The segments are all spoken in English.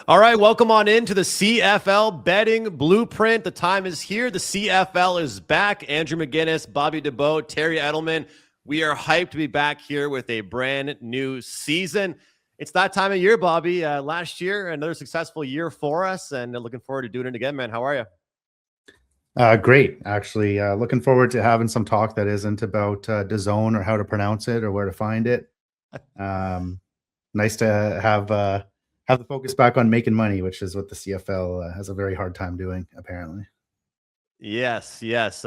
All right, welcome on into the CFL betting blueprint. The time is here. The CFL is back. Andrew McInnis, Bobby Dubeau, Terry Edelmann. We are hyped to be back here with a brand new season. It's that time of year, Bobby. Last year, another successful year for us, and looking forward to doing it again, man. How are you? Great, actually. Looking forward to having some talk that isn't about DAZN or how to pronounce it or where to find it. Nice to have the focus back on making money, which is what the CFL has a very hard time doing, apparently. Yes.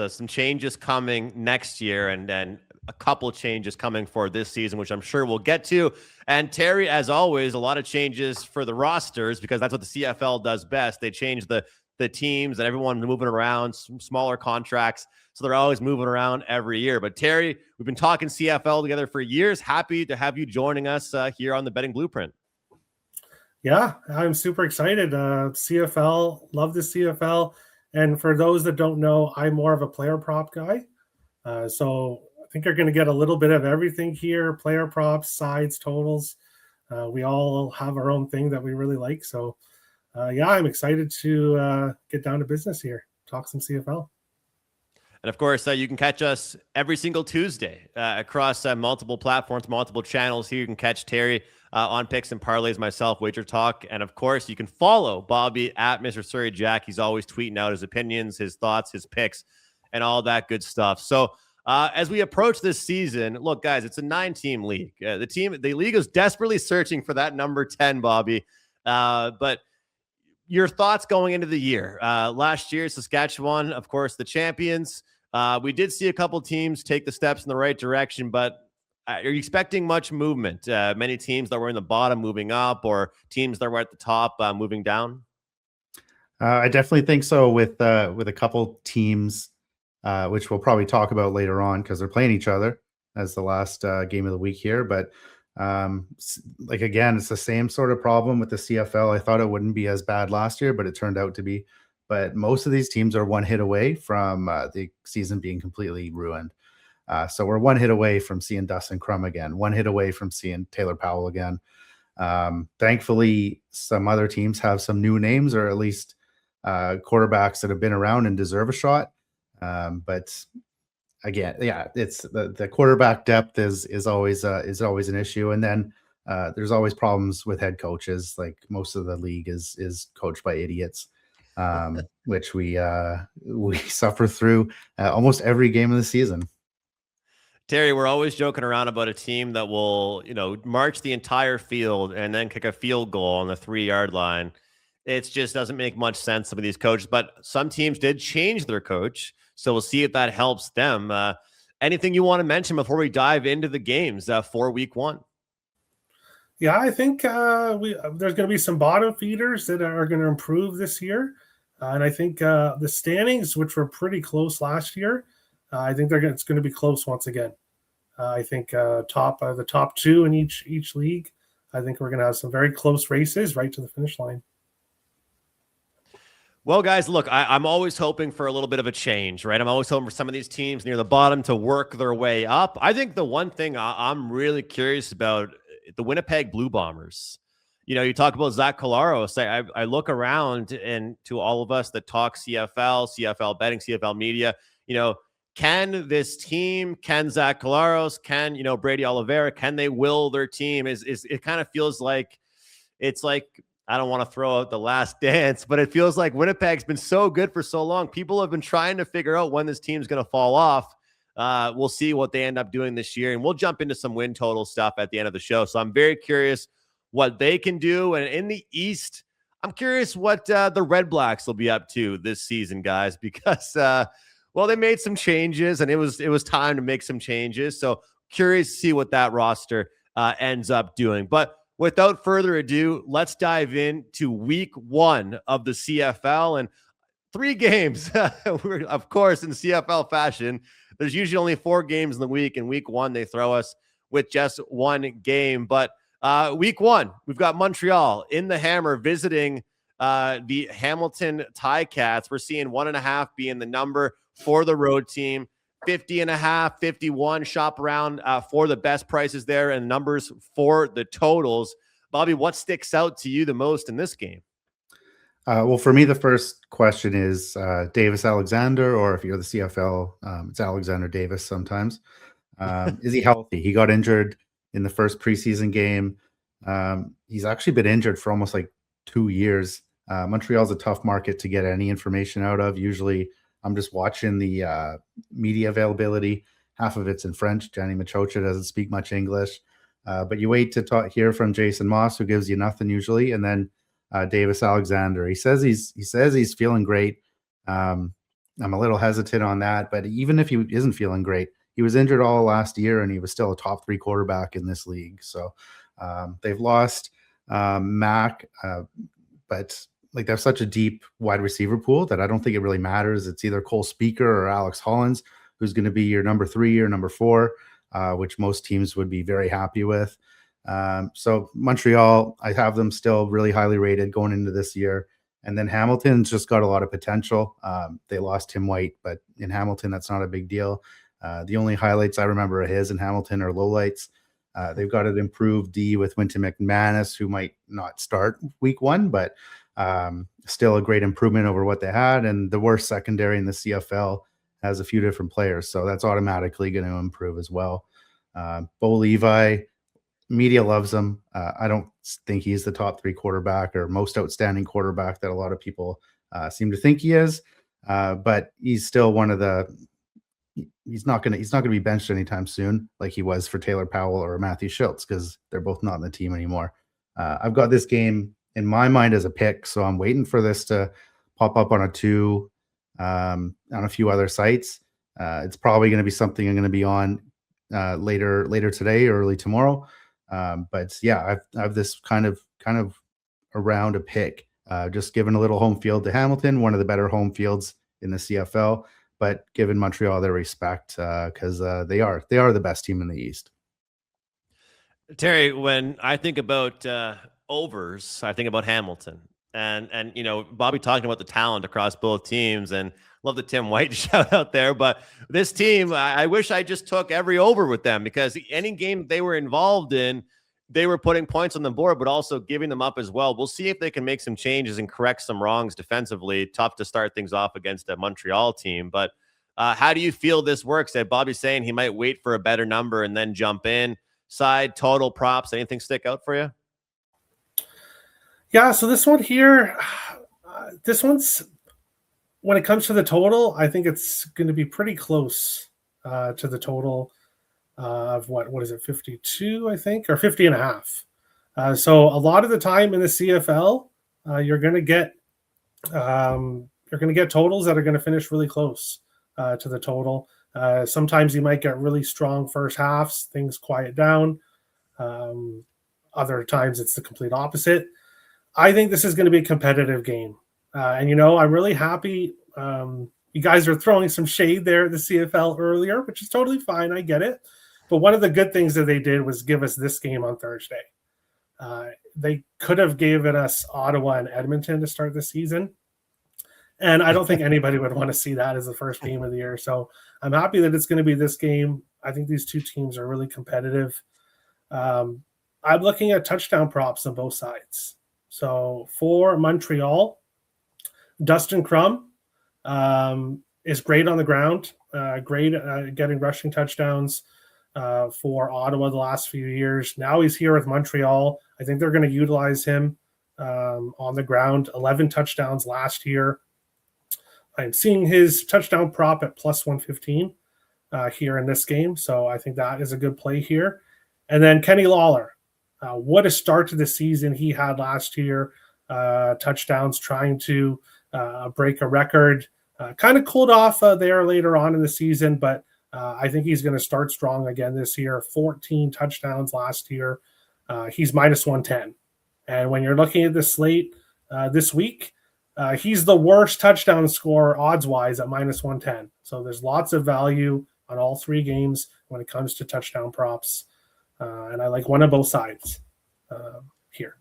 Some changes coming next year, and then a couple changes coming for this season, which I'm sure we'll get to. And Terry, as always, a lot of changes for the rosters because that's what the CFL does best. They change the teams and everyone moving around, some smaller contracts. So they're always moving around every year. But Terry, we've been talking CFL together for years. Happy to have you joining us here on the Betting Blueprint. Yeah, I'm super excited. CFL, love the CFL. And for those that don't know, I'm more of a player prop guy. So I think you're going to get a little bit of everything here, player props, sides, totals. We all have our own thing that we really like. So yeah, I'm excited to get down to business here, talk some CFL. And of course, you can catch us every single Tuesday across multiple platforms, multiple channels. Here you can catch Terry on Picks and Parlays, myself, Wagertalk. And of course, you can follow Bobby at Mr. Surrey Jack. He's always tweeting out his opinions, his thoughts, his picks, and all that good stuff. So as we approach this season, look, guys, it's a 9-team league. The league is desperately searching for that number 10, Bobby. But your thoughts going into the year? Last year, Saskatchewan, of course, the champions. We did see a couple teams take the steps in the right direction, but are you expecting much movement? Many teams that were in the bottom moving up, or teams that were at the top moving down? I definitely think so with a couple teams, which we'll probably talk about later on because they're playing each other as the last game of the week here. But again, it's the same sort of problem with the CFL. I thought it wouldn't be as bad last year, but it turned out to be. But most of these teams are one hit away from the season being completely ruined. So we're one hit away from seeing Dustin Crum again, one hit away from seeing Taylor Powell again. Thankfully, some other teams have some new names, or at least quarterbacks that have been around and deserve a shot. But again, yeah, it's the quarterback depth is always an issue. And then there's always problems with head coaches. Like most of the league is coached by idiots. Which we suffer through almost every game of the season. Terry, we're always joking around about a team that will, march the entire field and then kick a field goal on the 3-yard line. It just doesn't make much sense, some of these coaches, but some teams did change their coach. So we'll see if that helps them. Anything you want to mention before we dive into the games for week 1? Yeah, I think there's going to be some bottom feeders that are going to improve this year. And I think the standings, which were pretty close last year, I think it's going to be close once again. I think the top 2 in each league, I think we're going to have some very close races right to the finish line. Well, guys, look, I'm always hoping for a little bit of a change, right? I'm always hoping for some of these teams near the bottom to work their way up. I think the one thing I'm really curious about, the Winnipeg Blue Bombers. You talk about Zach Collaros. I look around, and to all of us that talk CFL betting, CFL media, can this team, can Zach Collaros, can, Brady Oliveira, can they will their team? It kind of feels like it's like, I don't want to throw out The Last Dance, but it feels like Winnipeg's been so good for so long. People have been trying to figure out when this team's going to fall off. We'll see what they end up doing this year, and we'll jump into some win total stuff at the end of the show. So I'm very curious what they can do. And in the East, I'm curious what the Redblacks will be up to this season, guys, because they made some changes, and it was time to make some changes. So curious to see what that roster ends up doing. But without further ado, let's dive into week 1 of the CFL, and 3 games. Of course, in CFL fashion, there's usually only 4 games in the week. In week 1, they throw us with just 1 game. But week 1, we've got Montreal in the Hammer visiting the Hamilton Ticats. We're seeing 1.5 being the number for the road team. 50.5, 51. Shop around for the best prices there and numbers for the totals. Bobby, what sticks out to you the most in this game? Well, for me, the first question is Davis Alexander, or if you're the CFL, it's Alexander Davis sometimes. Is he healthy? He got injured in the first preseason game. He's actually been injured for almost like 2 years. Montreal's a tough market to get any information out of. Usually I'm just watching the media availability. Half of it's in French. Gianni Machocha doesn't speak much English. But you wait to hear from Jason Moss, who gives you nothing usually, and then Davis Alexander. He says he's feeling great. I'm a little hesitant on that, but even if he isn't feeling great, he was injured all last year, and he was still a top 3 quarterback in this league. So they've lost Mac, but like they have such a deep wide receiver pool that I don't think it really matters. It's either Cole Speaker or Alex Hollins, who's going to be your number 3 or number 4, which most teams would be very happy with. So Montreal, I have them still really highly rated going into this year. And then Hamilton's just got a lot of potential. They lost Tim White, but in Hamilton, that's not a big deal. The only highlights I remember of his in Hamilton are lowlights. They've got an improved D with Wynton McManus, who might not start week 1, but still a great improvement over what they had. And the worst secondary in the CFL has a few different players, so that's automatically going to improve as well. Bo Levi, media loves him. I don't think he's the top 3 quarterback or most outstanding quarterback that a lot of people seem to think he is. But he's still one of the. He's not going to be benched anytime soon, like he was for Taylor Powell or Matthew Schultz, because they're both not in the team anymore. I've got this game in my mind as a pick, so I'm waiting for this to pop up on a 2, on a few other sites. It's probably going to be something I'm going to be on later today or early tomorrow. But yeah, I have this kind of around a pick, just giving a little home field to Hamilton, one of the better home fields in the CFL, but giving Montreal their respect because they are the best team in the East. Terry, when I think about overs, I think about Hamilton. And you know, Bobby talking about the talent across both teams, and love the Tim White shout out there. But this team, I wish I just took every over with them, because any game they were involved in, they were putting points on the board, but also giving them up as well. We'll see if they can make some changes and correct some wrongs defensively. Tough to start things off against a Montreal team. But how do you feel this works? That Bobby's saying he might wait for a better number and then jump in. Side, total, props, anything stick out for you? Yeah, so this one here, this one's, when it comes to the total, I think it's going to be pretty close to the total of what is it, 52, I think, or 50 and a half. So a lot of the time in the CFL, you're going to get totals that are going to finish really close to the total. Sometimes you might get really strong first halves, things quiet down. Other times it's the complete opposite. I think this is going to be a competitive game. And, you know, I'm really happy. You guys are throwing some shade there at the CFL earlier, which is totally fine. I get it. But one of the good things that they did was give us this game on Thursday. They could have given us Ottawa and Edmonton to start the season. And I don't think anybody would want to see that as the first game of the year. So I'm happy that it's going to be this game. I think these two teams are really competitive. I'm looking at touchdown props on both sides. So for Montreal, Dustin Crum is great on the ground, great at getting rushing touchdowns for Ottawa the last few years. Now he's here with Montreal. I think they're going to utilize him on the ground. 11 touchdowns last year. I'm seeing his touchdown prop at plus 115 here in this game. So I think that is a good play here. And then Kenny Lawler. What a start to the season he had last year. Touchdowns, trying to break a record. Kind of cooled off there later on in the season, but I think he's going to start strong again this year. 14 touchdowns last year. He's minus 110. And when you're looking at the slate this week, he's the worst touchdown scorer odds-wise at minus 110. So there's lots of value on all 3 games when it comes to touchdown props. And I like one of both sides here.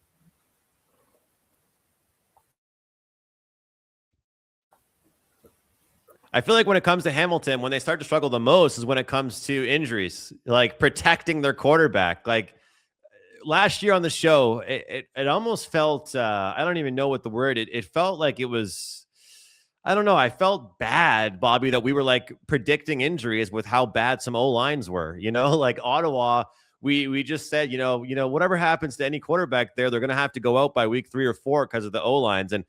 I feel like when it comes to Hamilton, when they start to struggle the most is when it comes to injuries, like protecting their quarterback. Like, last year on the show, it almost felt, I don't even know what the word, it felt like it was, I don't know. I felt bad, Bobby, that we were like predicting injuries with how bad some O-lines were, like Ottawa. We just said, whatever happens to any quarterback there, they're going to have to go out by week 3 or 4 because of the O-lines. And,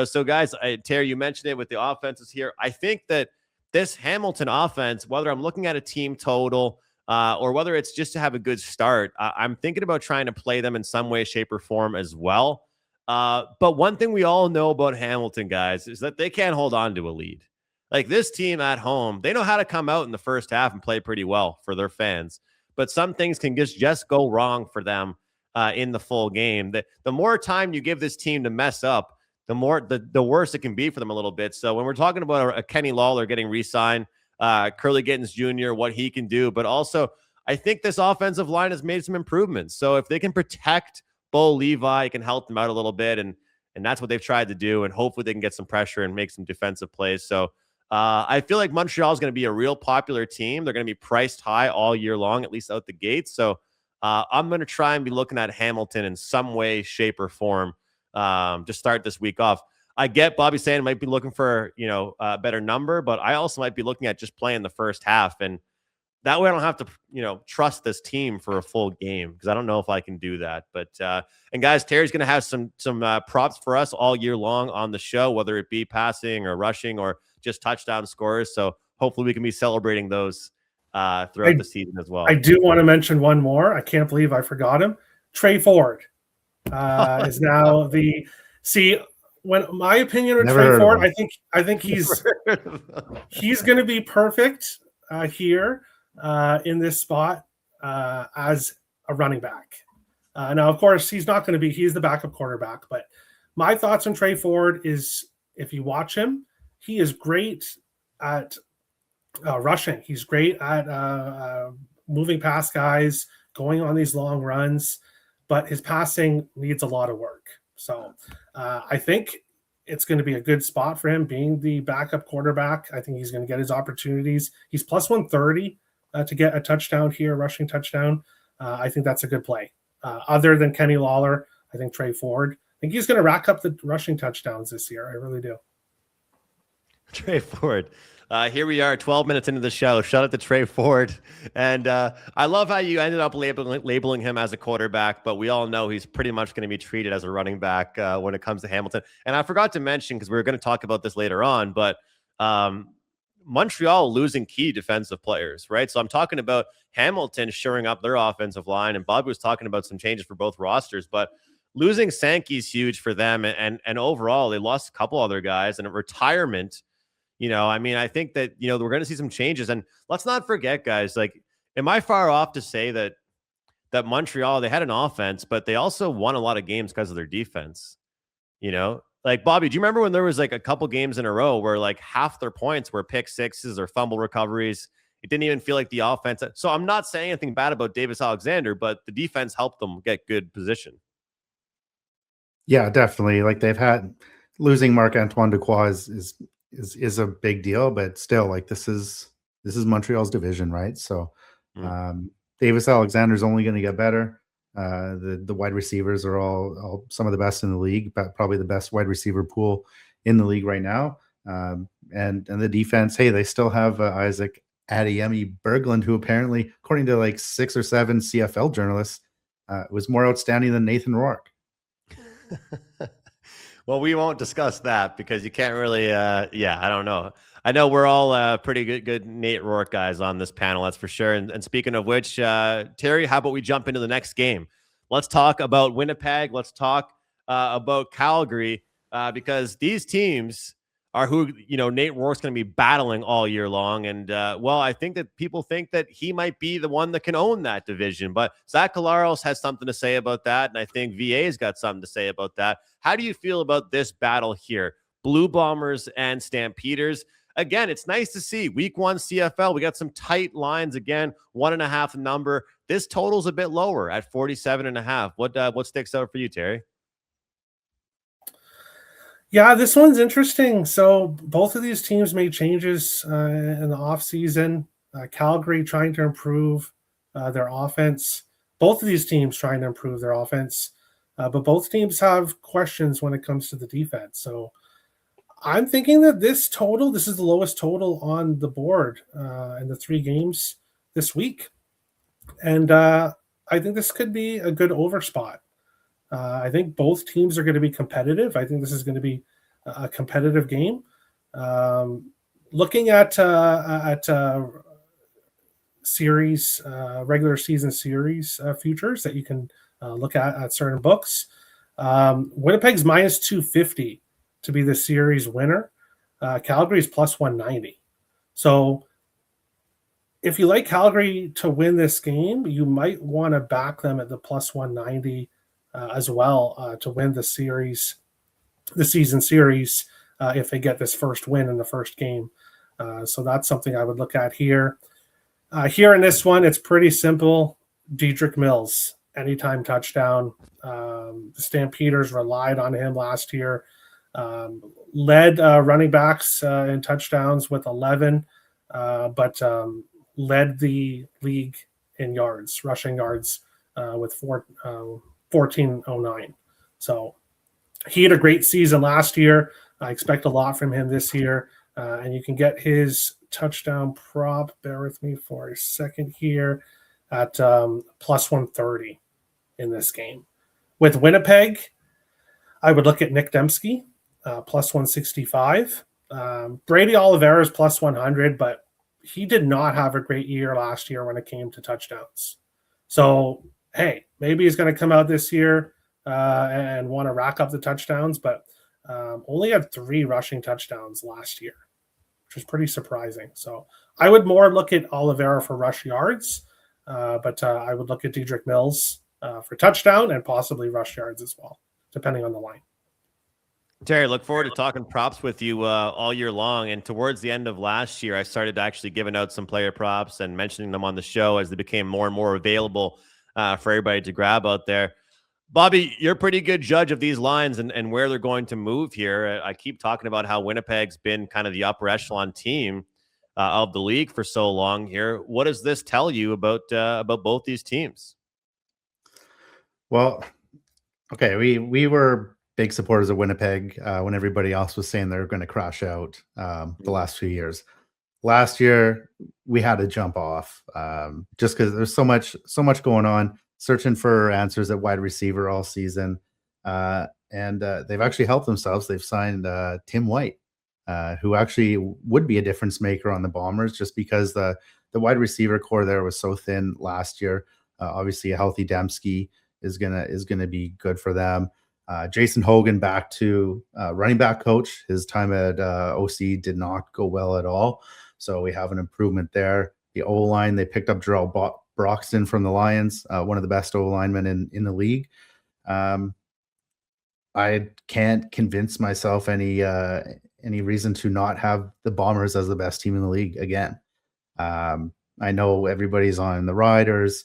so guys, Terry, you mentioned it with the offenses here. I think that this Hamilton offense, whether I'm looking at a team total or whether it's just to have a good start, I'm thinking about trying to play them in some way, shape, or form as well. But one thing we all know about Hamilton, guys, is that they can't hold on to a lead. Like this team at home, they know how to come out in the first half and play pretty well for their fans. But some things can just go wrong for them in the full game. The more time you give this team to mess up, the worse it can be for them a little bit. So when we're talking about a Kenny Lawler getting re-signed, Curly Gittens Jr., what he can do, but also I think this offensive line has made some improvements. So if they can protect Bo Levi, it can help them out a little bit, and that's what they've tried to do, and hopefully they can get some pressure and make some defensive plays. So I feel like Montreal is going to be a real popular team. They're going to be priced high all year long, at least out the gate. So I'm going to try and be looking at Hamilton in some way, shape, or form to start this week off. I get Bobby saying might be looking for a better number, but I also might be looking at just playing the first half, and that way I don't have to trust this team for a full game, because I don't know if I can do that. But and guys, Terry's going to have some props for us all year long on the show, whether it be passing or rushing or just touchdown scores. So hopefully we can be celebrating those throughout the season as well. I do want to mention one more. I can't believe I forgot him. Trey Ford is now when my opinion of Trey Ford, I think he's going to be perfect here in this spot as a running back. Now, of course, he's the backup quarterback, but my thoughts on Trey Ford is, if you watch him, he is great at rushing. He's great at moving past guys, going on these long runs, but his passing needs a lot of work. So I think it's going to be a good spot for him being the backup quarterback. I think he's going to get his opportunities. He's plus 130 to get a touchdown here, rushing touchdown. I think that's a good play. Other than Kenny Lawler, I think Trey Ford, I think he's going to rack up the rushing touchdowns this year. I really do. Trey Ford. Here we are 12 minutes into the show. Shout out to Trey Ford. And I love how you ended up labeling him as a quarterback, but we all know he's pretty much going to be treated as a running back when it comes to Hamilton. And I forgot to mention, because we were going to talk about this later on, but Montreal losing key defensive players, right? So I'm talking about Hamilton shoring up their offensive line, and Bob was talking about some changes for both rosters, but losing Sankey's huge for them. And overall, they lost a couple other guys, and a retirement. I think that, we're going to see some changes. And let's not forget, guys, like, am I far off to say that Montreal, they had an offense, but they also won a lot of games because of their defense? Like, Bobby, do you remember when there was like a couple games in a row where like half their points were pick sixes or fumble recoveries? It didn't even feel like the offense. So I'm not saying anything bad about Davis Alexander, but the defense helped them get good position. Yeah, definitely. Like, they've had losing Marc-Antoine Dequoy is a big deal, but still, like, this is Montreal's division, right? So Davis Alexander's only going to get better. The wide receivers are all some of the best in the league, but probably the best wide receiver pool in the league right now. And the defense, hey, they still have Isaac Adeyemi Berglund, who apparently, according to like 6 or 7 CFL journalists, was more outstanding than Nathan Rourke. Well, we won't discuss that because you can't really, I don't know. I know we're all pretty good Nate Rourke guys on this panel, that's for sure. And speaking of which, Terry, how about we jump into the next game? Let's talk about Winnipeg. Let's talk about Calgary because these teams are who, Nate Rourke's going to be battling all year long. And, I think that people think that he might be the one that can own that division. But Zach Collaros has something to say about that, and I think VA's got something to say about that. How do you feel about this battle here? Blue Bombers and Stampeders. Again, it's nice to see week 1 CFL. We got some tight lines again, 1.5 number. This total's a bit lower at 47.5. What sticks out for you, Terry? Yeah, this one's interesting. So both of these teams made changes in the offseason. Calgary trying to improve their offense. both of these teams trying to improve their offense, but both teams have questions when it comes to the defense. So I'm thinking that this is the lowest total on the board in the 3 games this week. And I think this could be a good over spot. I think both teams are going to be competitive. I think this is going to be a competitive game. Looking at series, regular season series futures that you can look at certain books, Winnipeg's minus 250 to be the series winner. Calgary's plus 190. So if you like Calgary to win this game, you might want to back them at the plus 190 as well to win the season series if they get this first win in the first game. So that's something I would look at here. Here in this one, it's pretty simple. Dedrick Mills, anytime touchdown. The Stampeders relied on him last year. Led running backs in touchdowns with 11, but led the league in yards, rushing yards with 1409. So he had a great season last year. I expect a lot from him this year. And you can get his touchdown prop, bear with me for a second here, at plus 130 in this game. With Winnipeg, I would look at Nick Dembski, plus 165. Brady Oliveira is plus 100, but he did not have a great year last year when it came to touchdowns. So, hey, maybe he's going to come out this year and want to rack up the touchdowns, but only had 3 rushing touchdowns last year, which is pretty surprising. So I would more look at Oliveira for rush yards, but I would look at Dedrick Mills for touchdown and possibly rush yards as well, depending on the line. Terry, look forward to talking props with you all year long. And towards the end of last year, I started actually giving out some player props and mentioning them on the show as they became more and more available for everybody to grab out there. Bobby, you're a pretty good judge of these lines and where they're going to move here. I keep talking about how Winnipeg's been kind of the upper echelon team of the league for so long here. What does this tell you about both these teams? Well, okay, we were big supporters of Winnipeg when everybody else was saying they're going to crash out the last few years. Last year, we had to jump off just because there's so much going on, searching for answers at wide receiver all season. And they've actually helped themselves. They've signed Tim White, who actually would be a difference maker on the Bombers just because the wide receiver core there was so thin last year. Obviously, a healthy Dembski is gonna be good for them. Jason Hogan back to running back coach. His time at OC did not go well at all. So we have an improvement there. The O-line, they picked up Jarrell Broxton from the Lions, one of the best O-linemen in the league. I can't convince myself any reason to not have the Bombers as the best team in the league again. I know everybody's on the Riders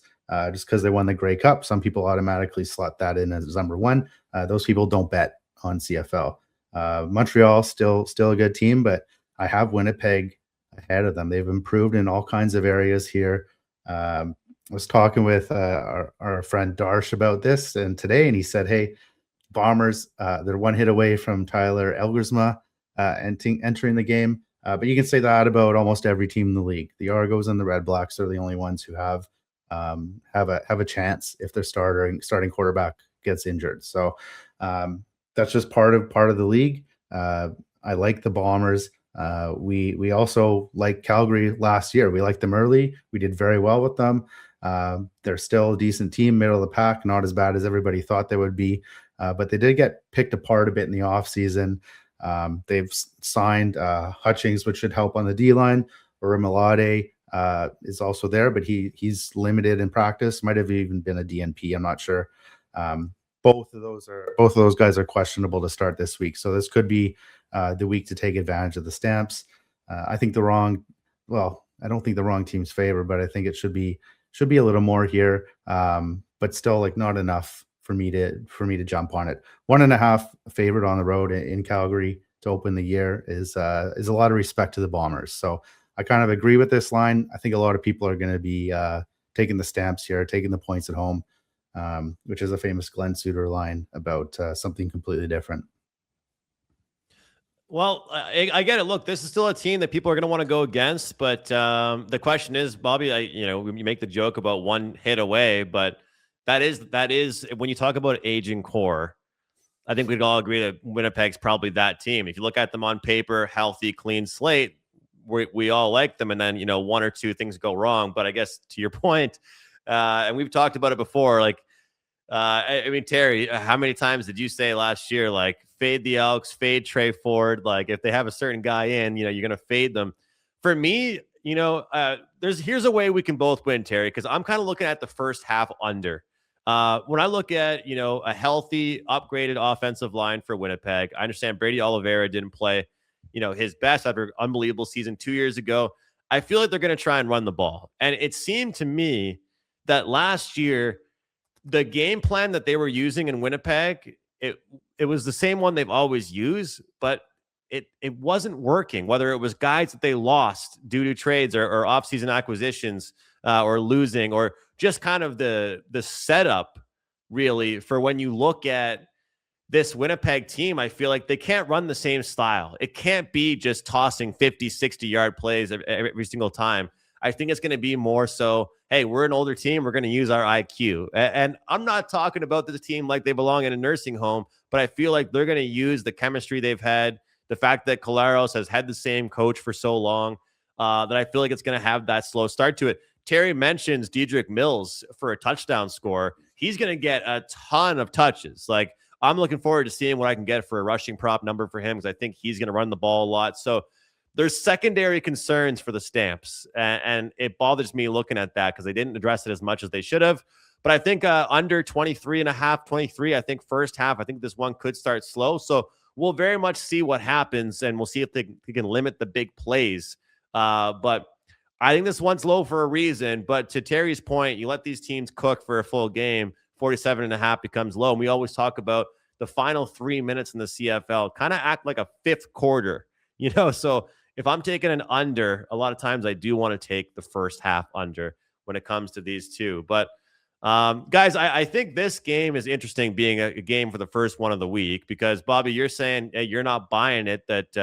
just because they won the Grey Cup. Some people automatically slot that in as number one. Those people don't bet on CFL. Montreal still a good team, but I have Winnipeg ahead of them. They've improved in all kinds of areas here. I was talking with our friend Darsh about this today, and he said, hey, Bombers, they're one hit away from Tyler Elgersma entering the game. But you can say that about almost every team in the league. The Argos and the Redblacks are the only ones who have a chance if their starting quarterback gets injured. So that's just part of the league. I like the Bombers. We also like Calgary last year. We liked them early. We did very well with them. They're still a decent team, middle of the pack, not as bad as everybody thought they would be. But they did get picked apart a bit in the offseason. They've signed Hutchings, which should help on the D-line. Orimolade is also there, but he's limited in practice. Might have even been a DNP. I'm not sure. Both of those guys are questionable to start this week. So this could be the week to take advantage of the Stamps. I think I don't think the wrong team's favor, but I think it should be a little more here. But still like not enough for me to jump on it. 1.5 favorite on the road in Calgary to open the year is a lot of respect to the Bombers. So I kind of agree with this line. I think a lot of people are going to be taking the Stamps here, taking the points at home, which is a famous Glenn Suter line about something completely different. Well, I get it. Look, this is still a team that people are going to want to go against, but the question is, Bobby, you make the joke about one hit away, but that is when you talk about aging core, I think we'd all agree that Winnipeg's probably that team. If you look at them on paper, healthy, clean slate, we all like them, and then one or two things go wrong. But I guess to your point, and we've talked about it before, like I mean, Terry, how many times did you say last year, like, fade the Elks, fade Trey Ford? Like, if they have a certain guy in, you're going to fade them. For me, here's a way we can both win, Terry, because I'm kind of looking at the first half under. When I look at, a healthy, upgraded offensive line for Winnipeg, I understand Brady Oliveira didn't play, his best after an unbelievable season 2 years ago. I feel like they're going to try and run the ball. And it seemed to me that last year, the game plan that they were using in Winnipeg, it was the same one they've always used, but it wasn't working, whether it was guys that they lost due to trades or offseason acquisitions or losing, or just kind of the setup really for when you look at this Winnipeg team. I feel like they can't run the same style. It can't be just tossing 50, 60-yard plays every single time. I think it's going to be more so, hey, we're an older team, we're going to use our IQ. And I'm not talking about the team like they belong in a nursing home, but I feel like they're going to use the chemistry they've had, the fact that Collaros has had the same coach for so long, that I feel like it's going to have that slow start to it. Terry mentions Dedrick Mills for a touchdown score. He's going to get a ton of touches. Like, I'm looking forward to seeing what I can get for a rushing prop number for him, because I think he's going to run the ball a lot. So there's secondary concerns for the Stamps, and it bothers me looking at that because they didn't address it as much as they should have. But I think under 23.5, 23, I think first half, I think this one could start slow. So we'll very much see what happens, and we'll see if they can limit the big plays. But I think this one's low for a reason. But to Terry's point, you let these teams cook for a full game, 47.5 becomes low. And we always talk about the final 3 minutes in the CFL kind of act like a fifth quarter, so if I'm taking an under, a lot of times I do want to take the first half under when it comes to these two. But guys, I think this game is interesting being a game for the first one of the week, because Bobby, you're saying you're not buying it that,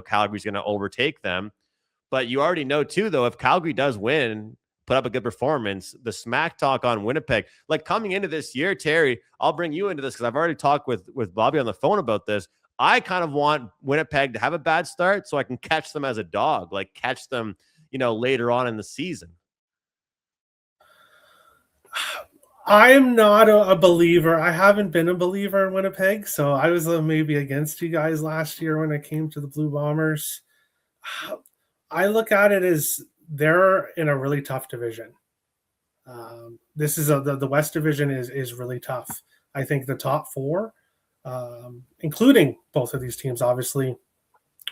Calgary's going to overtake them. But you already know too, though, if Calgary does win, put up a good performance, the smack talk on Winnipeg, like coming into this year, Terry, I'll bring you into this because I've already talked with Bobby on the phone about this. I kind of want Winnipeg to have a bad start so I can catch them as a dog, like catch them, later on in the season. I'm not a believer. I haven't been a believer in Winnipeg, so I was maybe against you guys last year when it came to the Blue Bombers. I look at it as they're in a really tough division. This is the West Division is really tough. I think the top four, including both of these teams, obviously,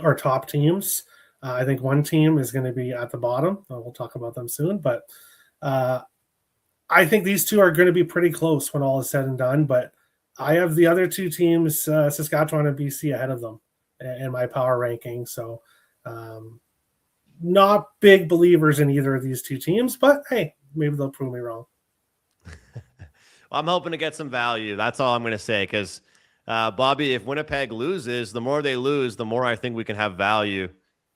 are top teams. I think one team is going to be at the bottom. We'll talk about them soon, but I think these two are going to be pretty close when all is said and done. But I have the other two teams, Saskatchewan and BC, ahead of them in my power ranking. So not big believers in either of these two teams, but hey, maybe they'll prove me wrong. Well, I'm hoping to get some value. That's all I'm going to say, because Bobby, if Winnipeg loses, the more they lose, the more I think we can have value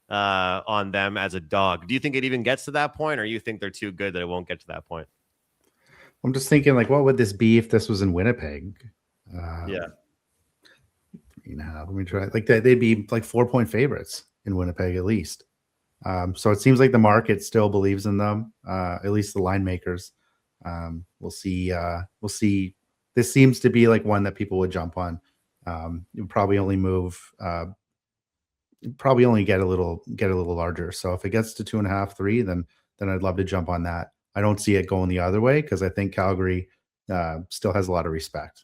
on them as a dog. Do you think it even gets to that point, or you think they're too good that it won't get to that point? I'm just thinking, like, what would this be if this was in Winnipeg? Yeah. Let me try. Like, they'd be like 4-point favorites in Winnipeg at least. So it seems like the market still believes in them, at least the line makers. We'll see. We'll see. This seems to be like one that people would jump on. You'll probably only move. Probably only get a little larger. So if it gets to 2.5, 3, then I'd love to jump on that. I don't see it going the other way because I think Calgary still has a lot of respect.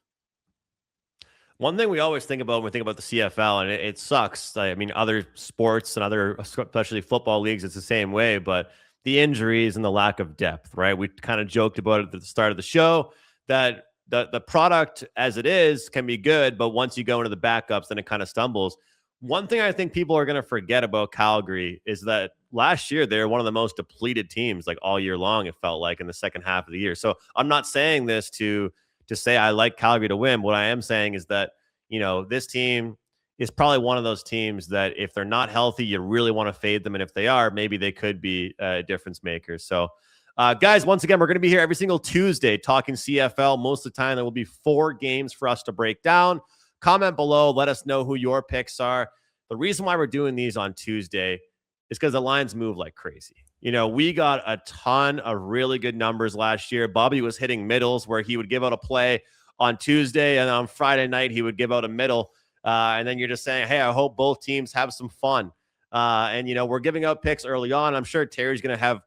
One thing we always think about when we think about the CFL, and it sucks. I mean, other sports and other, especially football leagues, it's the same way, but the injuries and the lack of depth, right? We kind of joked about it at the start of the show that the product as it is can be good, but once you go into the backups, then it kind of stumbles. One thing I think people are going to forget about Calgary is that last year they're one of the most depleted teams like all year long, it felt like, in the second half of the year. So I'm not saying this to say I like Calgary to win. What I am saying is that, this team is probably one of those teams that if they're not healthy, you really want to fade them. And if they are, maybe they could be difference makers. So guys, once again, we're going to be here every single Tuesday talking CFL. Most of the time, there will be 4 games for us to break down. Comment below. Let us know who your picks are. The reason why we're doing these on Tuesday is because the lines move like crazy. We got a ton of really good numbers last year. Bobby was hitting middles where he would give out a play on Tuesday, and on Friday night, he would give out a middle. And then you're just saying, hey, I hope both teams have some fun. And we're giving out picks early on. I'm sure Terry's going to have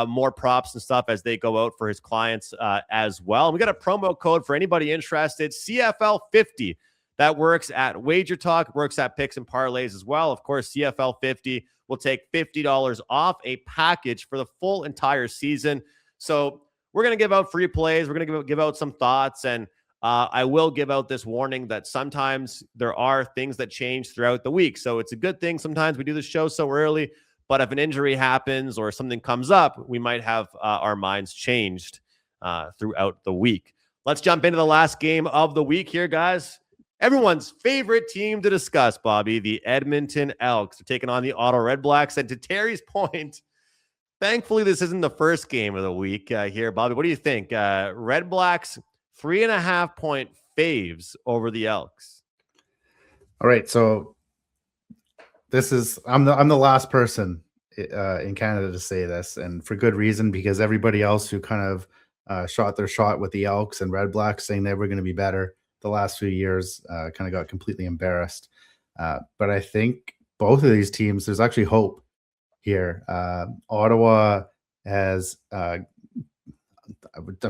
more props and stuff as they go out for his clients as well. And we got a promo code for anybody interested, CFL 50. That works at Wagertalk, works at Picks and Parlays as well. Of course, CFL 50 will take $50 off a package for the full entire season. So we're going to give out free plays. We're going to give out some thoughts. And I will give out this warning that sometimes there are things that change throughout the week. So it's a good thing sometimes we do the show so early. But if an injury happens or something comes up, we might have our minds changed throughout the week. Let's jump into the last game of the week here, guys. Everyone's favorite team to discuss, Bobby, the Edmonton Elks are taking on the Ottawa Redblacks. And to Terry's point, thankfully, this isn't the first game of the week here. Bobby, what do you think? Redblacks, 3.5-point faves over the Elks. All right, so I'm the last person in Canada to say this, and for good reason, because everybody else who kind of shot their shot with the Elks and Redblacks saying they were going to be better the last few years kind of got completely embarrassed. But I think both of these teams, there's actually hope here. Ottawa has, I'm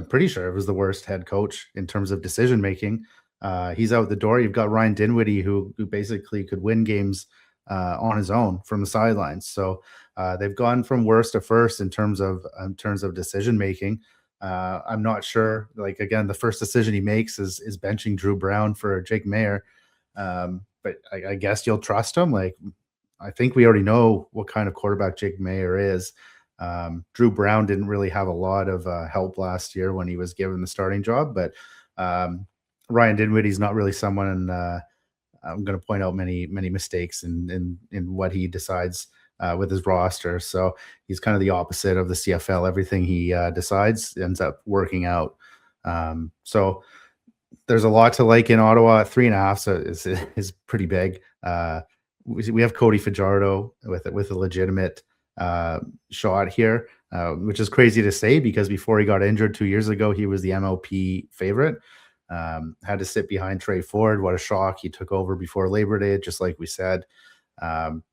pretty sure it was the worst head coach in terms of decision making. He's out the door. You've got Ryan Dinwiddie, who basically could win games on his own from the sidelines. So they've gone from worst to first in terms of decision making. I'm not sure. Like, again, the first decision he makes is benching Drew Brown for Jake Mayer. But I guess you'll trust him. Like, I think we already know what kind of quarterback Jake Mayer is. Drew Brown didn't really have a lot of help last year when he was given the starting job. But Ryan Dinwiddie's not really someone. I'm going to point out many mistakes in what he decides with his roster. So he's kind of the opposite of the CFL. Everything he decides ends up working out. So there's a lot to like in Ottawa. 3.5 so is pretty big. We have Cody Fajardo with a legitimate shot here, which is crazy to say because before he got injured 2 years ago, he was the MLP favorite. Had to sit behind Trey Ford. What a shock. He took over before Labor Day, just like we said.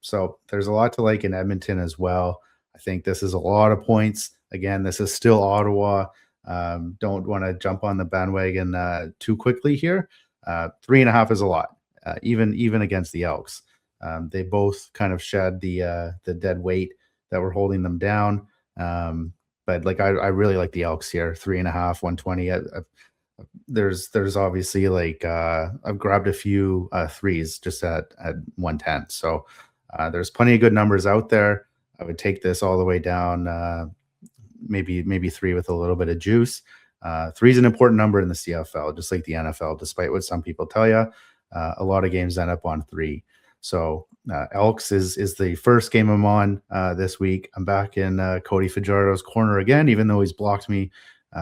So there's a lot to like in Edmonton as well. I think this is a lot of points. Again, this is still Ottawa. Don't want to jump on the bandwagon too quickly here. 3.5 is a lot, even against the Elks. They both kind of shed the dead weight that were holding them down. But like I really like the Elks here. 3.5, 120. There's obviously like I've grabbed a few threes just at 110. So there's plenty of good numbers out there. I would take this all the way down, maybe 3 with a little bit of juice. 3 is an important number in the CFL, just like the NFL, despite what some people tell you. A lot of games end up on 3. So Elks is the first game I'm on this week. I'm back in Cody Fajardo's corner again, even though he's blocked me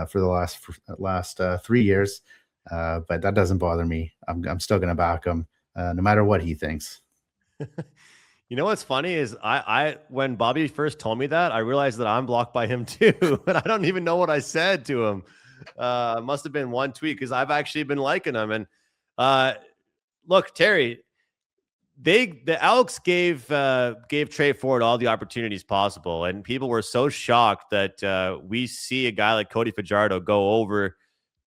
for the last 3 years. But that doesn't bother me. I'm still going to back him no matter what he thinks. You know what's funny is I when Bobby first told me that, I realized that I'm blocked by him too, and I don't even know what I said to him. Must have been one tweet because I've actually been liking him. And look, Terry, the Elks gave Trey Ford all the opportunities possible, and people were so shocked that we see a guy like Cody Fajardo go over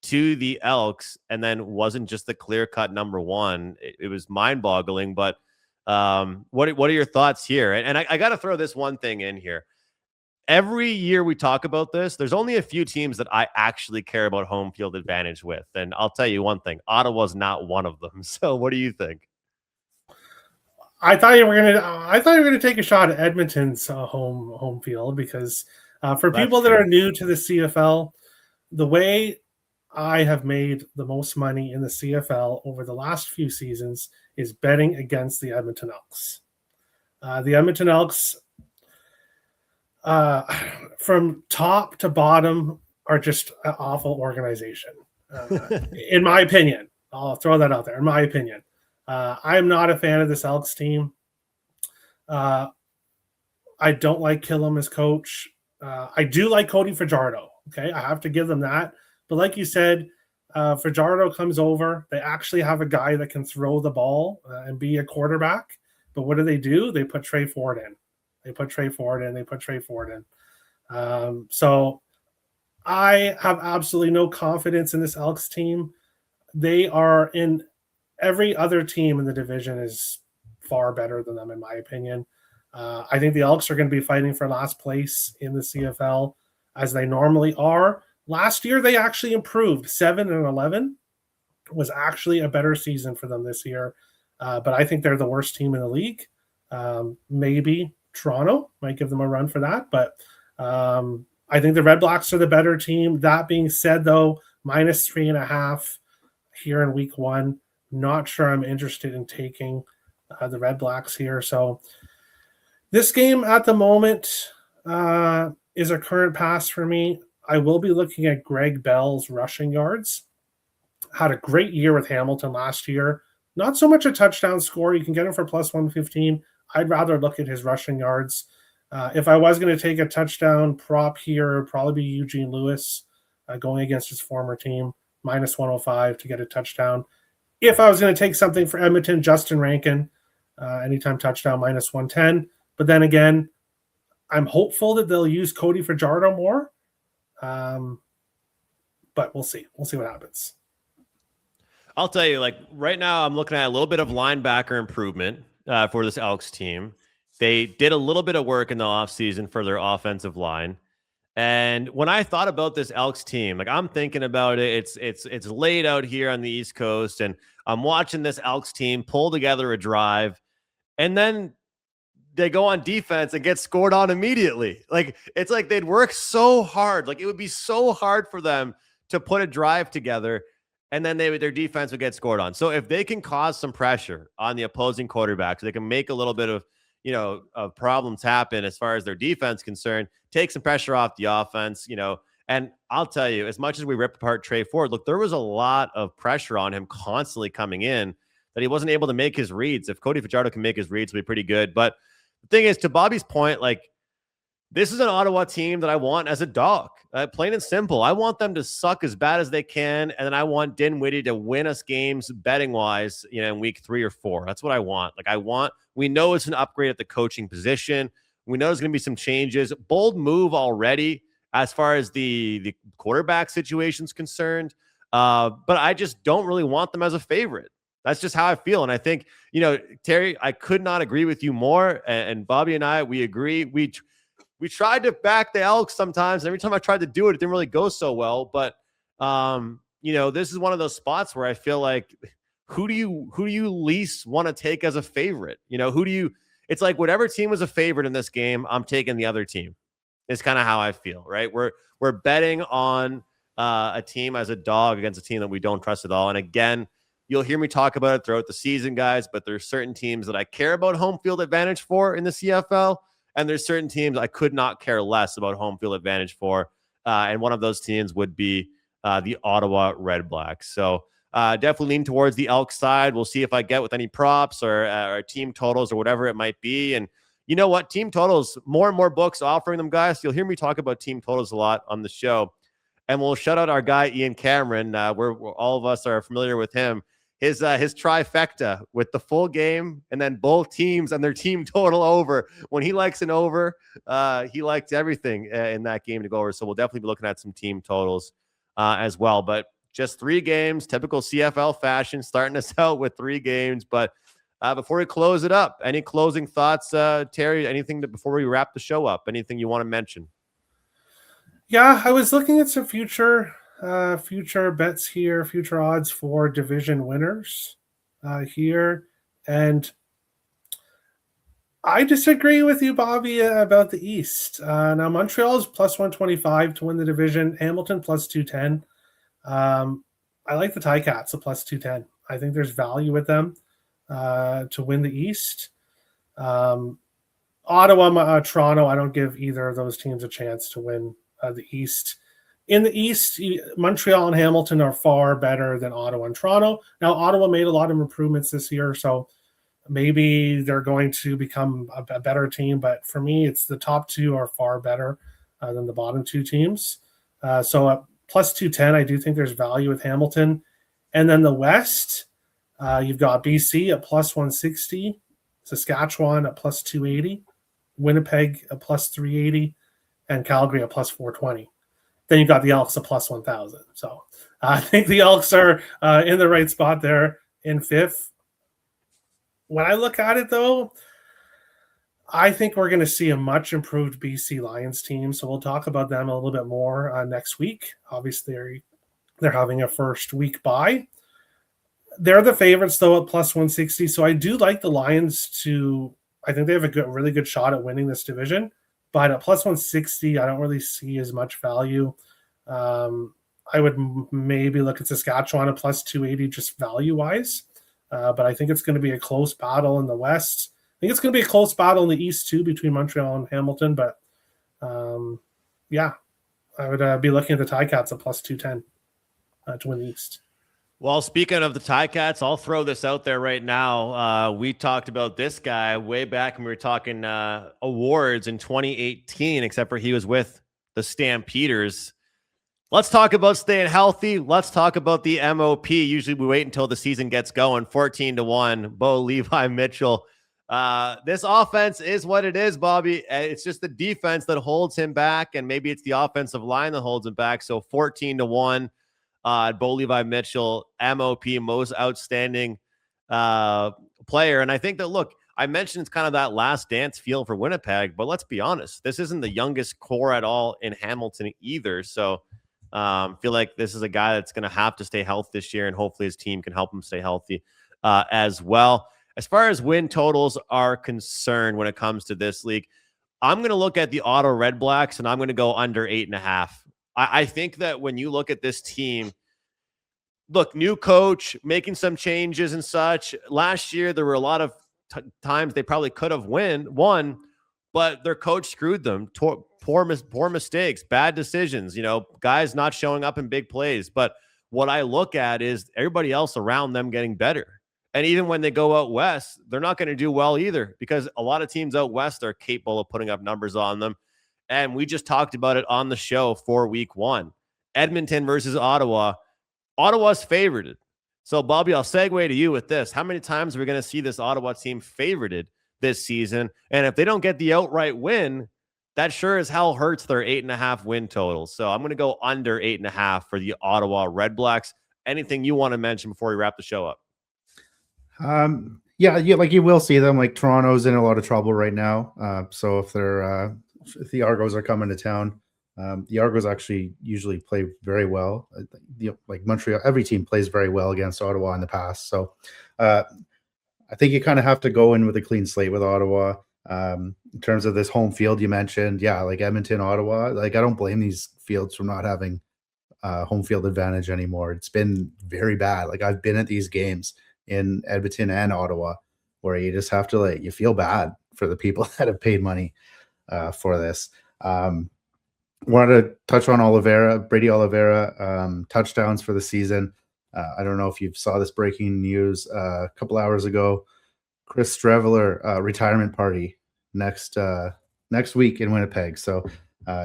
to the Elks and then wasn't just the clear-cut number 1. It was mind-boggling, but what are your thoughts here? And I got to throw this one thing in here. Every year we talk about this, there's only a few teams that I actually care about home field advantage with. And I'll tell you one thing, Ottawa's not one of them. So what do you think? I thought you were gonna take a shot at Edmonton's home field because for That's people that true. are new to the CFL, the way I have made the most money in the CFL over the last few seasons is betting against the Edmonton Elks. The Edmonton Elks, from top to bottom, are just an awful organization, in my opinion. I'll throw that out there. In my opinion, I'm not a fan of this Elks team. I don't like Killam as coach. I do like Cody Fajardo. Okay, I have to give them that. But like you said, Fajardo comes over. They actually have a guy that can throw the ball and be a quarterback. But what do? They put Trey Ford in. So I have absolutely no confidence in this Elks team. They are in every other team in the division is far better than them, in my opinion. I think the Elks are going to be fighting for last place in the CFL as they normally are. Last year, they actually improved. 7-11 was actually a better season for them this year. But I think they're the worst team in the league. Maybe Toronto might give them a run for that. But I think the Redblacks are the better team. That being said, though, -3.5 here in week 1. Not sure I'm interested in taking the Redblacks here. So this game at the moment is a current pass for me. I will be looking at Greg Bell's rushing yards. Had a great year with Hamilton last year. Not so much a touchdown score. You can get him for +115. I'd rather look at his rushing yards. If I was going to take a touchdown prop here, it would probably be Eugene Lewis going against his former team, -105 to get a touchdown. If I was going to take something for Edmonton, Justin Rankin, anytime touchdown, -110. But then again, I'm hopeful that they'll use Cody Fajardo more. But we'll see. We'll see what happens. I'll tell you, like right now, I'm looking at a little bit of linebacker improvement for this Elks team. They did a little bit of work in the offseason for their offensive line. And when I thought about this Elks team, like I'm thinking about it, it's laid out here on the East Coast, and I'm watching this Elks team pull together a drive, and then they go on defense and get scored on immediately. Like it's like they'd work so hard. Like it would be so hard for them to put a drive together, and then their defense would get scored on. So if they can cause some pressure on the opposing quarterback, so they can make a little bit of of problems happen as far as their defense concerned, take some pressure off the offense, and I'll tell you, as much as we rip apart Trey Ford, look, there was a lot of pressure on him constantly coming in that he wasn't able to make his reads. If Cody Fajardo can make his reads, it'll be pretty good. But the thing is, to Bobby's point, like this is an Ottawa team that I want as a dog. Plain and simple. I want them to suck as bad as they can, and then I want Dinwiddie to win us games betting-wise, in week 3 or 4. That's what I want. We know it's an upgrade at the coaching position. We know there's going to be some changes. Bold move already as far as the quarterback situation is concerned, but I just don't really want them as a favorite. That's just how I feel. And I think, Terry, I could not agree with you more. And Bobby and I, we agree. We tried to back the Elks sometimes. Every time I tried to do it, it didn't really go so well. But, this is one of those spots where I feel like, who do you least want to take as a favorite? It's like whatever team was a favorite in this game, I'm taking the other team. It's kind of how I feel, right? We're betting on a team as a dog against a team that we don't trust at all. And again, you'll hear me talk about it throughout the season, guys, but there's certain teams that I care about home field advantage for in the CFL. And there's certain teams I could not care less about home field advantage for. And one of those teams would be the Ottawa Redblacks. So definitely lean towards the Elk side. We'll see if I get with any props or team totals or whatever it might be. And you know what? Team totals, more and more books offering them, guys. You'll hear me talk about team totals a lot on the show. And we'll shout out our guy, Ian Cameron. We're all of us are familiar with him. His trifecta with the full game and then both teams and their team total over. When he likes an over, he likes everything in that game to go over. So we'll definitely be looking at some team totals as well. But just 3 games, typical CFL fashion, starting us out with 3 games. But before we close it up, any closing thoughts, Terry? Anything before we wrap the show up? Anything you want to mention? Yeah, I was looking at some future bets here, future odds for division winners here. And I disagree with you, Bobby, about the East. Now, Montreal is plus 125 to win the division. Hamilton plus 210. I like the Ticats at plus 210. I think there's value with them to win the East. Ottawa, Toronto, I don't give either of those teams a chance to win the East. In the East, Montreal and Hamilton are far better than Ottawa and Toronto. Now, Ottawa made a lot of improvements this year, so maybe they're going to become a better team. But for me, it's the top two are far better than the bottom two teams. So at plus 210, I do think there's value with Hamilton. And then the West, you've got BC at plus 160, Saskatchewan at plus 280, Winnipeg at plus 380, and Calgary at plus 420. Then you've got the Elks at plus 1,000. So I think the Elks are in the right spot there in fifth. When I look at it, though, I think we're going to see a much improved BC Lions team. So we'll talk about them a little bit more next week. Obviously, they're having a first week bye. They're the favorites, though, at plus 160. So I do like the Lions to – I think they have a really good shot at winning this division. But at plus 160, I don't really see as much value. I would maybe look at Saskatchewan at plus 280 just value-wise. But I think it's going to be a close battle in the West. I think it's going to be a close battle in the East, too, between Montreal and Hamilton. But, yeah, I would be looking at the Ticats at plus 210 to win the East. Well, speaking of the Ticats, I'll throw this out there right now. We talked about this guy way back when we were talking awards in 2018, except for he was with the Stampeders. Let's talk about staying healthy. Let's talk about the MOP. Usually we wait until the season gets going. 14-1, Bo Levi Mitchell. This offense is what it is, Bobby. It's just the defense that holds him back, and maybe it's the offensive line that holds him back. So 14-1. Bo Levi Mitchell, MOP, most outstanding player. And I think that, look, I mentioned it's kind of that last dance feel for Winnipeg, but let's be honest, this isn't the youngest core at all in Hamilton either. So feel like this is a guy that's going to have to stay healthy this year, and hopefully his team can help him stay healthy as well. As far as win totals are concerned when it comes to this league, I'm going to look at the Ottawa Redblacks, and I'm going to go under 8.5. I think that when you look at this team, look, new coach, making some changes and such. Last year, there were a lot of times they probably could have won, but their coach screwed them. Poor mistakes, bad decisions, guys not showing up in big plays. But what I look at is everybody else around them getting better. And even when they go out west, they're not going to do well either, because a lot of teams out west are capable of putting up numbers on them. And we just talked about it on the show for week 1. Edmonton versus Ottawa. Ottawa's favorited. So, Bobby, I'll segue to you with this. How many times are we going to see this Ottawa team favorited this season? And if they don't get the outright win, that sure as hell hurts their 8.5 win total. So I'm going to go under 8.5 for the Ottawa Redblacks. Anything you want to mention before we wrap the show up? Yeah, like you will see them. Like Toronto's in a lot of trouble right now. So if the Argos are coming to town, the Argos actually usually play very well. Like Montreal, every team plays very well against Ottawa in the past. So I think you kind of have to go in with a clean slate with Ottawa. In terms of this home field you mentioned, yeah, like Edmonton, Ottawa, like I don't blame these fields from not having home field advantage anymore. It's been very bad. Like I've been at these games in Edmonton and Ottawa where you just have to you feel bad for the people that have paid money for this. Wanted to touch on Brady Oliveira, touchdowns for the season. I don't know if you saw this breaking news a couple hours ago. Chris Streveler retirement party next week in Winnipeg. So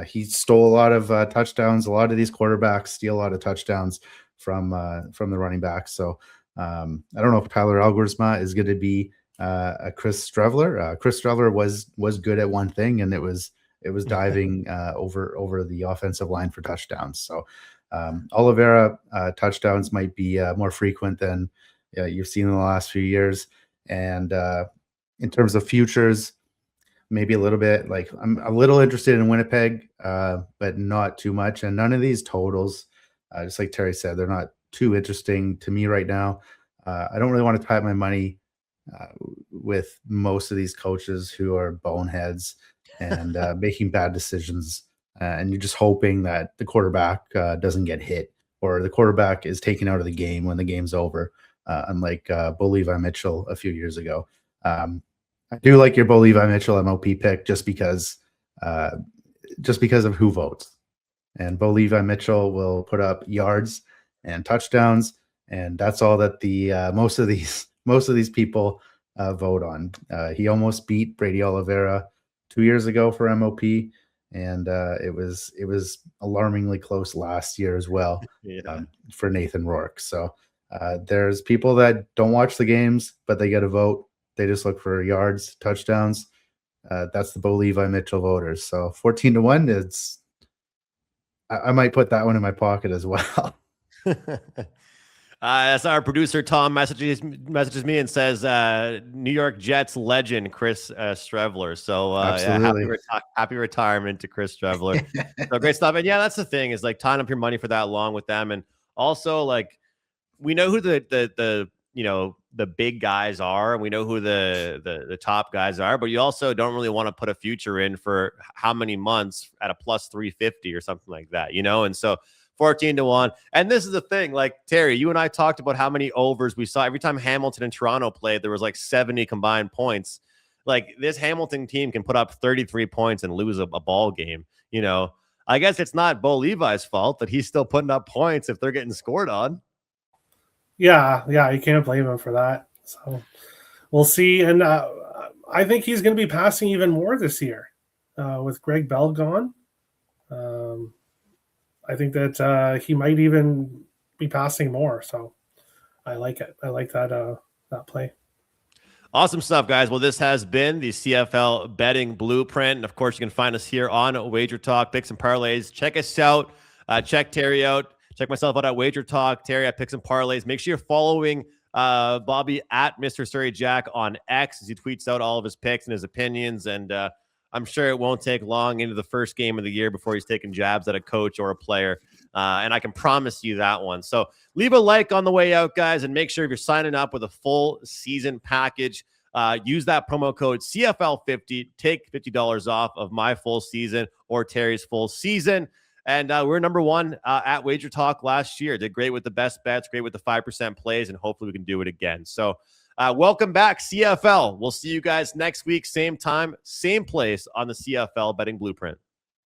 he stole a lot of touchdowns. A lot of these quarterbacks steal a lot of touchdowns from the running backs. So I don't know if Tyler Algersma is going to be a Chris Streveler. Chris Streveler was good at one thing, and it was diving over the offensive line for touchdowns. So Oliveira touchdowns might be more frequent than you've seen in the last few years. And in terms of futures, maybe a little bit. Like I'm a little interested in Winnipeg, but not too much. And none of these totals, just like Terry said, they're not too interesting to me right now. I don't really want to tie my money with most of these coaches who are boneheads and making bad decisions. And you're just hoping that the quarterback doesn't get hit or the quarterback is taken out of the game when the game's over, unlike Bo Levi Mitchell a few years ago. I do like your Bo Levi Mitchell MOP pick just because of who votes. And Bo Levi Mitchell will put up yards and touchdowns, and that's all that the most of these people vote on. He almost beat Brady Oliveira 2 years ago for MOP, and it was alarmingly close last year as well for Nathan Rourke. So there's people that don't watch the games, but they get a vote. They just look for yards, touchdowns. That's the Bo Levi Mitchell voters. So 14-1, I might put that one in my pocket as well. That's our producer Tom messages me and says New York Jets legend Chris Streveler. So happy retirement to Chris Streveler. So great stuff. And yeah, that's the thing, is like tying up your money for that long with them. And also, like, we know who the big guys are, and we know who the top guys are, but you also don't really want to put a future in for how many months at a plus 350 or something like that, and so 14-1. And this is the thing, like, Terry, you and I talked about how many overs we saw every time Hamilton and Toronto played. There was like 70 combined points. Like, this Hamilton team can put up 33 points and lose a ball game. I guess it's not Bo Levi's fault that he's still putting up points if they're getting scored on. Yeah, you can't blame him for that. So we'll see. And I think he's going to be passing even more this year with Greg Bell gone. I think that he might even be passing more. So I like it. I like that play. Awesome stuff, guys. Well, this has been the CFL betting blueprint. And of course, you can find us here on Wagertalk, Picks and Parlays. Check us out. Check Terry out. Check myself out at Wagertalk, Terry at Picks and Parlays. Make sure you're following Bobby at Mr. Surrey Jack on X as he tweets out all of his picks and his opinions. And I'm sure it won't take long into the first game of the year before he's taking jabs at a coach or a player. And I can promise you that one. So leave a like on the way out, guys, and make sure if you're signing up with a full season package, use that promo code CFL50, take $50 off of my full season or Terry's full season. And we're number one at Wagertalk last year. Did great with the best bets, great with the 5% plays, and hopefully we can do it again. So welcome back, CFL. We'll see you guys next week, same time, same place on the CFL Betting Blueprint.